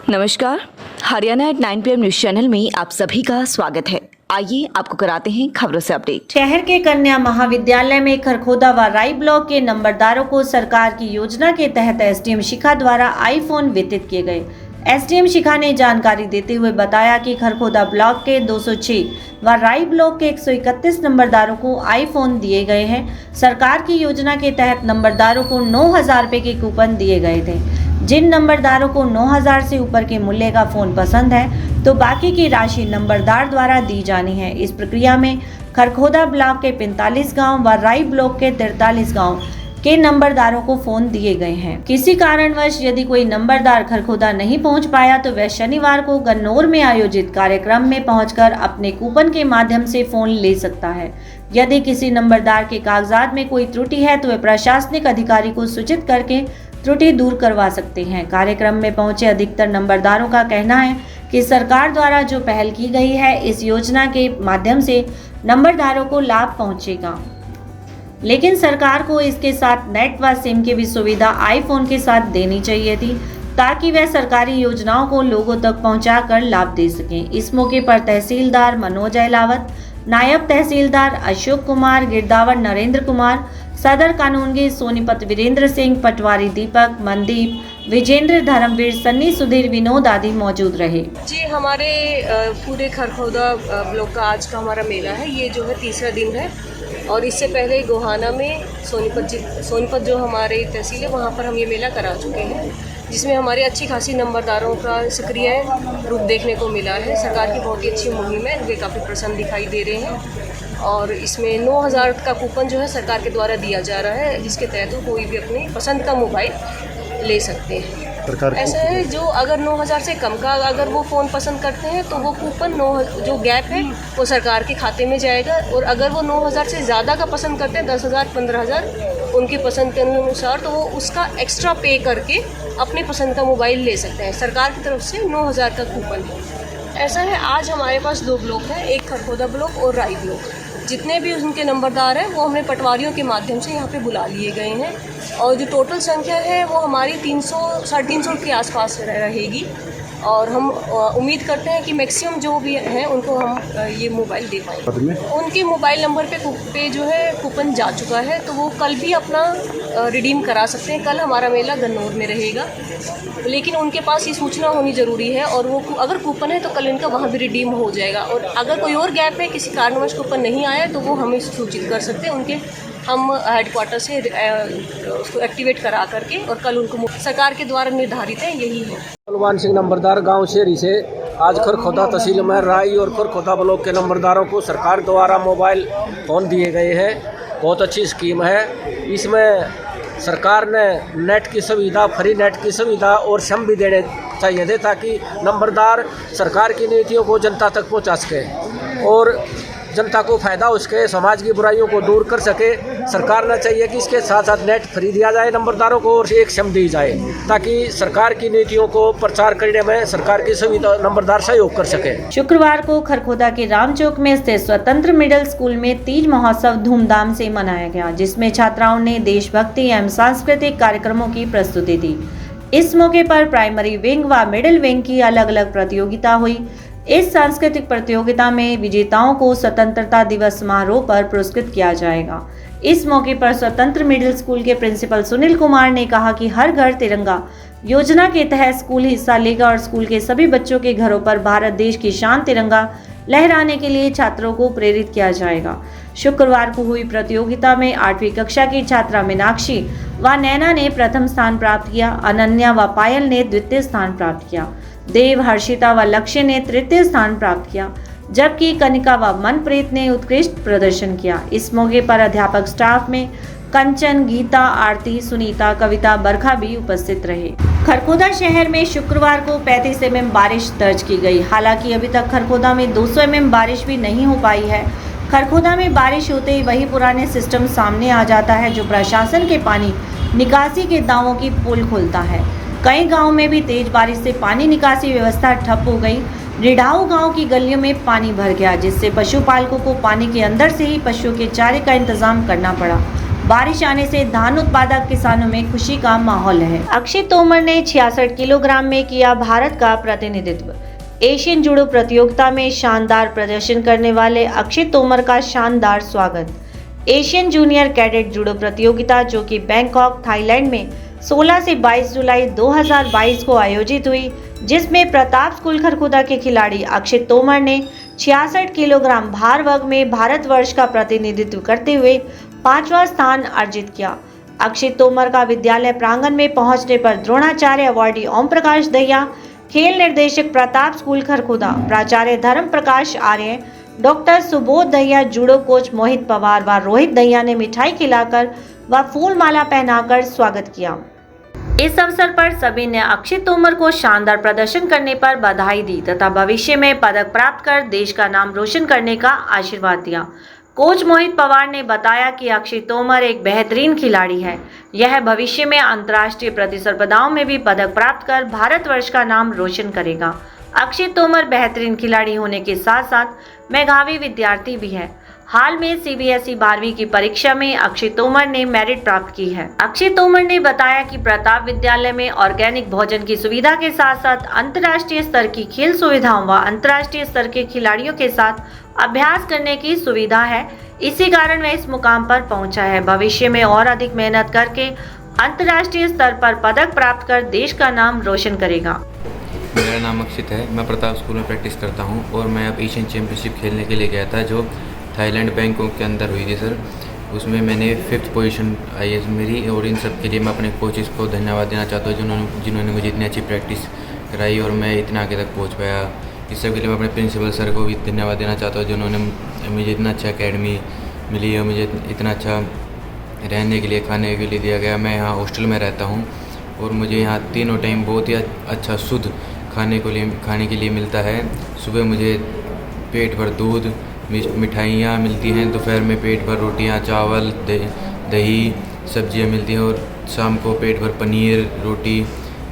नमस्कार, Haryana at 9 PM news channel में आप सभी का स्वागत है। आइए आपको कराते हैं खबरों से अपडेट। शहर के कन्या महाविद्यालय में खरखोदा व राई ब्लॉक के नंबरदारों को सरकार की योजना के तहत एसडीएम शिखा द्वारा आईफोन वितरित किए गए। एसडीएम शिखा ने जानकारी देते हुए बताया कि खरखोदा ब्लॉक के 206 व राई ब्लॉक के 131 नंबरदारों को आईफोन दिए गए हैं। सरकार की योजना के तहत नंबरदारों को 9,000 रुपए के कूपन दिए गए थे। जिन नंबरदारों को 9,000 से ऊपर के मूल्य का फोन पसंद है तो बाकी की राशि नंबरदार द्वारा दी जानी है। इस प्रक्रिया में खरखोदा ब्लॉक के 45 गांव व राई ब्लॉक के 43 गांव के नंबरदारों को फोन दिए गए हैं। किसी कारणवश यदि कोई नंबरदार खरखोदा नहीं पहुंच पाया तो वह शनिवार को गन्नौर में आयोजित कार्यक्रम में पहुंचकर अपने कूपन के माध्यम से फोन ले सकता है। यदि किसी नंबरदार के कागजात में कोई त्रुटि है तो वह प्रशासनिक अधिकारी को सूचित करके त्रुटि दूर करवा सकते हैं। कार्यक्रम में पहुंचे अधिकतर नंबरदारों का कहना है कि सरकार द्वारा जो पहल की गई है इस योजना के माध्यम से नंबरदारों को लाभ पहुंचेगा, लेकिन सरकार को इसके साथ नेट व सिम की भी सुविधा आईफोन के साथ देनी चाहिए थी ताकि वह सरकारी योजनाओं को लोगों तक पहुंचाकर लाभ दे सकें। इस मौके पर तहसीलदार मनोज अहलावत, नायब तहसीलदार अशोक कुमार, गिरदावर नरेंद्र कुमार, सदर कानूनगी सोनीपत वीरेंद्र सिंह, पटवारी दीपक, मनदीप, विजेंद्र, धर्मवीर, सन्नी, सुधीर, विनोद आदि मौजूद रहे। जी, हमारे पूरे खरखोदा ब्लॉक का आज का हमारा मेला है। ये जो है तीसरा दिन है और इससे पहले गोहाना में सोनीपत जो हमारे तहसील है वहाँ पर हम ये मेला करा चुके हैं, जिसमें हमारे अच्छी खासी नंबरदारों का सक्रिय रूप देखने को मिला है। सरकार की बहुत ही अच्छी मुहिम है, वे काफ़ी प्रसन्न दिखाई दे रहे हैं और इसमें 9,000 का कूपन जो है सरकार के द्वारा दिया जा रहा है, जिसके तहत कोई भी अपनी पसंद का मोबाइल ले सकते हैं। ऐसा है जो अगर 9,000 से कम का अगर वो फ़ोन पसंद करते हैं तो वो कूपन जो गैप है वो सरकार के खाते में जाएगा, और अगर वो 9,000 से ज़्यादा का पसंद करते हैं 10,000 15,000 उनकी पसंद के अनुसार, तो वो उसका एक्स्ट्रा पे करके अपनी पसंद का मोबाइल ले सकते हैं। सरकार की तरफ से 9,000 का कूपन है। ऐसा है आज हमारे पास 2 ब्लॉक हैं, एक खरखोदा ब्लॉक और राई ब्लॉक। जितने भी उनके नंबरदार हैं वो हमने पटवारियों के माध्यम से यहाँ पे बुला लिए गए हैं और जो टोटल संख्या है वो हमारी 300-350 के आसपास रहेगी और हम उम्मीद करते हैं कि मैक्सिमम जो भी हैं उनको हम ये मोबाइल दे पाएंगे। उनके मोबाइल नंबर पे जो है कूपन जा चुका है, तो वो कल भी अपना रिडीम करा सकते हैं। कल हमारा मेला गन्नौर में रहेगा, लेकिन उनके पास ये सूचना होनी ज़रूरी है और वो अगर कूपन है तो कल इनका वहाँ भी रिडीम हो जाएगा। और अगर कोई और गैप है, किसी कारणवश कूपन नहीं आया, तो वो हमें सूचित कर सकते हैं। उनके हम हेडक्वार्टर से उसको एक्टिवेट करा करके और कल उनको सरकार के द्वारा निर्धारित है यही है। बलवान सिंह नंबरदार गांव शेरी से आज खरखोदा तहसील में राई और खरखोदा ब्लॉक के नंबरदारों को सरकार द्वारा मोबाइल फ़ोन दिए गए हैं। बहुत अच्छी स्कीम है। इसमें सरकार ने नेट की सुविधा, फ्री नेट की सुविधा और सम भी देने चाहिए थे ताकि नंबरदार सरकार की नीतियों को जनता तक पहुंचा सके और जनता को फ़ायदा उसके समाज की बुराइयों को दूर कर सके। सरकार ने चाहिए कि इसके साथ साथ नेट फ्री दिया जाए नंबरदारों को और एक सम दी जाए ताकि सरकार की नीतियों को प्रचार करने में सरकार की सुविधा नंबरदार सहयोग कर सके। शुक्रवार को खरखोदा के रामचौक में स्थित स्वतंत्र मिडिल स्कूल में तीज महोत्सव धूमधाम से मनाया गया, जिसमें छात्राओं ने देशभक्ति एवं सांस्कृतिक कार्यक्रमों की प्रस्तुति दी। इस मौके पर प्राइमरी विंग व मिडिल विंग की अलग अलग प्रतियोगिता हुई। इस सांस्कृतिक प्रतियोगिता में विजेताओं को स्वतंत्रता दिवस समारोह पर पुरस्कृत किया जाएगा। इस मौके पर स्वतंत्र मिडिल स्कूल के प्रिंसिपल सुनील कुमार ने कहा कि हर घर तिरंगा योजना के तहत स्कूल हिस्सा लेगा और स्कूल के सभी बच्चों के घरों पर भारत देश की शान तिरंगा लहराने के लिए छात्रों को प्रेरित किया जाएगा। शुक्रवार को हुई प्रतियोगिता में 8वीं कक्षा की छात्रा मीनाक्षी व नैना ने प्रथम स्थान प्राप्त किया, अनन्या व पायल ने द्वितीय स्थान प्राप्त किया, देव, हर्षिता व लक्ष्य ने तृतीय स्थान प्राप्त किया, जबकि कनिका व मनप्रीत ने उत्कृष्ट प्रदर्शन किया। इस मौके पर अध्यापक स्टाफ में कंचन, गीता, आरती, सुनीता, कविता, बरखा भी उपस्थित रहे। खरखोदा शहर में शुक्रवार को 35 mm बारिश दर्ज की गई। हालांकि अभी तक खरखोदा में 200 mm बारिश भी नहीं हो पाई है। खरखोदा में बारिश होते ही वही पुराने सिस्टम सामने आ जाता है जो प्रशासन के पानी निकासी के दावों की पोल खोलता है। कई गाँव में भी तेज बारिश से पानी निकासी व्यवस्था ठप हो गई। रिढ़ाऊ गांव की गलियों में पानी भर गया, जिससे पशुपालकों को पानी के अंदर से ही पशुओं के चारे का इंतजाम करना पड़ा। बारिश आने से धान उत्पादक किसानों में खुशी का माहौल है। अक्षय तोमर ने 66 किलोग्राम में किया भारत का प्रतिनिधित्व। एशियन जूडो प्रतियोगिता में शानदार प्रदर्शन करने वाले अक्षय तोमर का शानदार स्वागत। एशियन जूनियर कैडेट जूडो प्रतियोगिता जो कि बैंकॉक थाईलैंड में 16 से 22 जुलाई 2022 को आयोजित हुई, जिसमें प्रताप स्कूल खरखोदा के खिलाड़ी अक्षय तोमर ने 66 किलोग्राम भार वर्ग में भारतवर्ष का प्रतिनिधित्व करते हुए 5वां स्थान अर्जित किया। अक्षय तोमर का विद्यालय प्रांगण में पहुंचने पर द्रोणाचार्य अवार्डी ओम प्रकाश दहिया, खेल निर्देशक प्रताप स्कूल खरखोदा, प्राचार्य Dharm Prakash Arya, doctor Subodh Dahiya, judo coach Mohit Pawar व रोहित दहिया ने मिठाई खिलाकर व फूल माला पहनाकर स्वागत किया। इस अवसर पर सभी ने अक्षय तोमर को शानदार प्रदर्शन करने पर बधाई दी तथा भविष्य में पदक प्राप्त कर देश का नाम रोशन करने का आशीर्वाद दिया। कोच मोहित पवार ने बताया कि अक्षय तोमर एक बेहतरीन खिलाड़ी है। यह भविष्य में अंतर्राष्ट्रीय प्रतिस्पर्धाओं में भी पदक प्राप्त कर भारतवर्ष का नाम रोशन करेगा। अक्षय तोमर बेहतरीन खिलाड़ी होने के साथ साथ मेधावी विद्यार्थी भी है। हाल में CBSE 12वीं की परीक्षा में अक्षय तोमर ने मेरिट प्राप्त की है। अक्षय तोमर ने बताया कि प्रताप विद्यालय में ऑर्गेनिक भोजन की सुविधा के साथ साथ अंतर्राष्ट्रीय स्तर की खेल सुविधाओं व अंतर्राष्ट्रीय स्तर के खिलाड़ियों के साथ अभ्यास करने की सुविधा है। इसी कारण वह इस मुकाम पर पहुंचा है। भविष्य में और अधिक मेहनत करके अंतर्राष्ट्रीय स्तर पर पदक प्राप्त कर देश का नाम रोशन करेगा। मेरा नाम अक्षित है। मैं प्रताप स्कूल में प्रैक्टिस करता हूं और मैं अब एशियन चैम्पियनशिप खेलने के लिए गया था जो थाईलैंड बैंकॉक के अंदर हुई थी सर। उसमें मैंने 5th पोजीशन आई है मेरी, और इन सब के लिए मैं अपने कोचेस को धन्यवाद देना चाहता हूँ जिन्होंने मुझे इतनी अच्छी प्रैक्टिस कराई और मैं इतना आगे तक पहुँच पाया। इस सब के लिए मैं अपने प्रिंसिपल सर को भी धन्यवाद देना चाहता हूँ जिन्होंने मुझे इतना अच्छा एकेडमी मिली है, मुझे इतना अच्छा रहने के लिए खाने के लिए दिया गया। मैं यहाँ हॉस्टल में रहता हूँ और मुझे यहाँ तीनों टाइम बहुत ही अच्छा शुद्ध खाने के लिए मिलता है। सुबह मुझे पेट भर दूध मिठाइयाँ मिलती हैं, दोपहर में पेट भर रोटियाँ, चावल, दही, सब्जियाँ मिलती हैं और शाम को पेट भर पनीर, रोटी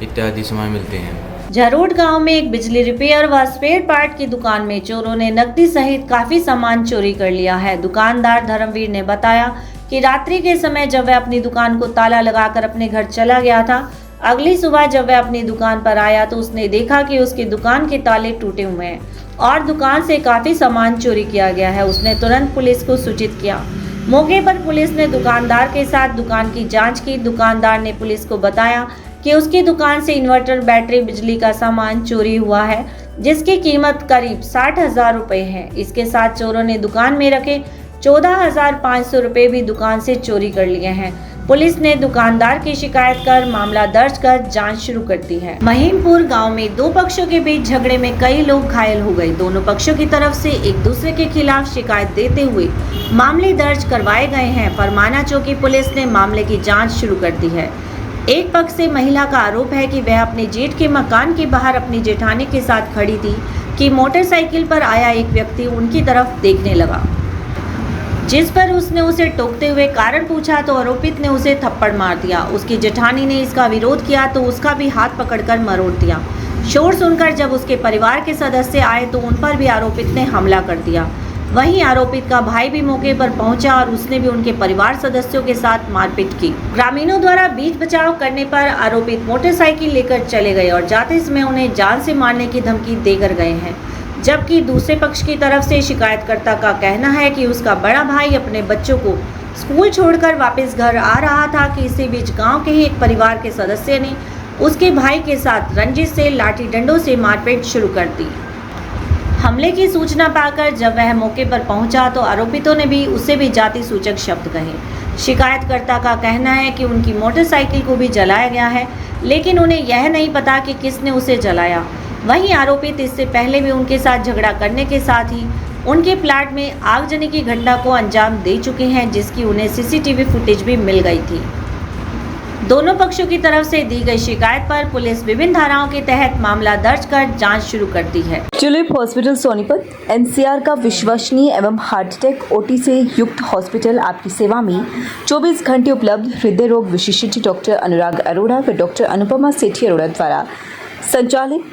इत्यादि सामान मिलते हैं। जरोड गांव में एक बिजली रिपेयर व स्पेयर पार्ट की दुकान में चोरों ने नकदी सहित काफी सामान चोरी कर लिया है। दुकानदार धर्मवीर ने बताया कि रात्रि के समय जब वह अपनी दुकान को ताला लगाकर अपने घर चला गया था, अगली सुबह जब वह अपनी दुकान पर आया तो उसने देखा कि उसकी दुकान के ताले टूटे हुए हैं और दुकान से काफी सामान चोरी किया गया है। उसने तुरंत पुलिस को सूचित किया। मौके पर पुलिस ने दुकानदार के साथ दुकान की जांच की। दुकानदार ने पुलिस को बताया कि उसकी दुकान से इन्वर्टर, बैटरी, बिजली का सामान चोरी हुआ है जिसकी कीमत करीब 60,000 रुपए है। इसके साथ चोरों ने दुकान में रखे 14,500 रुपए भी दुकान से चोरी कर लिए हैं। पुलिस ने दुकानदार की शिकायत कर मामला दर्ज कर जांच शुरू कर दी है। महिमपुर गांव में दो पक्षों के बीच झगड़े में कई लोग घायल हो गए। दोनों पक्षों की तरफ से एक दूसरे के खिलाफ शिकायत देते हुए मामले दर्ज करवाए गए हैं। फरमाना चौकी पुलिस ने मामले की जाँच शुरू कर दी है। एक पक्ष से महिला का आरोप है कि वह अपने जेठ के मकान के बाहर अपनी जेठानी के साथ खड़ी थी कि मोटरसाइकिल पर आया एक व्यक्ति उनकी तरफ देखने लगा, जिस पर उसने उसे टोकते हुए कारण पूछा तो आरोपित ने उसे थप्पड़ मार दिया। उसकी जेठानी ने इसका विरोध किया तो उसका भी हाथ पकड़कर मरोड़ दिया। शोर सुनकर जब उसके परिवार के सदस्य आए तो उन पर भी आरोपित ने हमला कर दिया। वहीं आरोपित का भाई भी मौके पर पहुंचा और उसने भी उनके परिवार सदस्यों के साथ मारपीट की। ग्रामीणों द्वारा बीच बचाव करने पर आरोपित मोटरसाइकिल लेकर चले गए और जाते समय उन्हें जान से मारने की धमकी देकर गए हैं। जबकि दूसरे पक्ष की तरफ से शिकायतकर्ता का कहना है कि उसका बड़ा भाई अपने बच्चों को स्कूल छोड़कर वापस घर आ रहा था कि इसी बीच गांव के ही एक परिवार के सदस्य ने उसके भाई के साथ रंजिश से लाठी डंडों से मारपीट शुरू कर दी। हमले की सूचना पाकर जब वह मौके पर पहुंचा तो आरोपितों ने भी उसे भी जाति सूचक शब्द कहे। शिकायतकर्ता का कहना है कि उनकी मोटरसाइकिल को भी जलाया गया है, लेकिन उन्हें यह नहीं पता कि किसने उसे जलाया। वहीं आरोपित इससे पहले भी उनके साथ झगड़ा करने के साथ ही उनके प्लाट में आगजनी की घटना को अंजाम दे चुके हैं, जिसकी उन्हें CCTV फुटेज भी मिल गई थी। दोनों पक्षों की तरफ से दी गई शिकायत पर पुलिस विभिन्न धाराओं के तहत मामला दर्ज कर जांच शुरू करती है। ट्यूलिप हॉस्पिटल सोनीपत NCR का विश्वसनीय एवं हार्ट अटैक OT से युक्त हॉस्पिटल आपकी सेवा में 24 घंटे उपलब्ध। हृदय रोग विशेषज्ञ डॉक्टर अनुराग अरोड़ा व डॉक्टर अनुपमा सेठी अरोड़ा द्वारा संचालित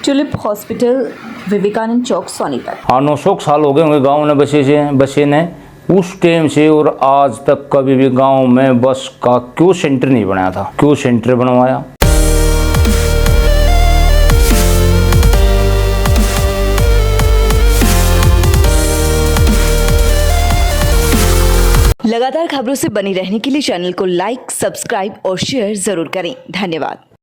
ट्यूलिप हॉस्पिटल विवेकानंद चौक सोनीपत। हाँ 900 साल हो गए होंगे गाँव में बसे ने उस टाइम से और आज तक कभी भी गांव में बस का क्यों सेंटर नहीं बनाया था, क्यों सेंटर बनवाया। लगातार खबरों से बनी रहने के लिए चैनल को लाइक, सब्सक्राइब और शेयर जरूर करें। धन्यवाद।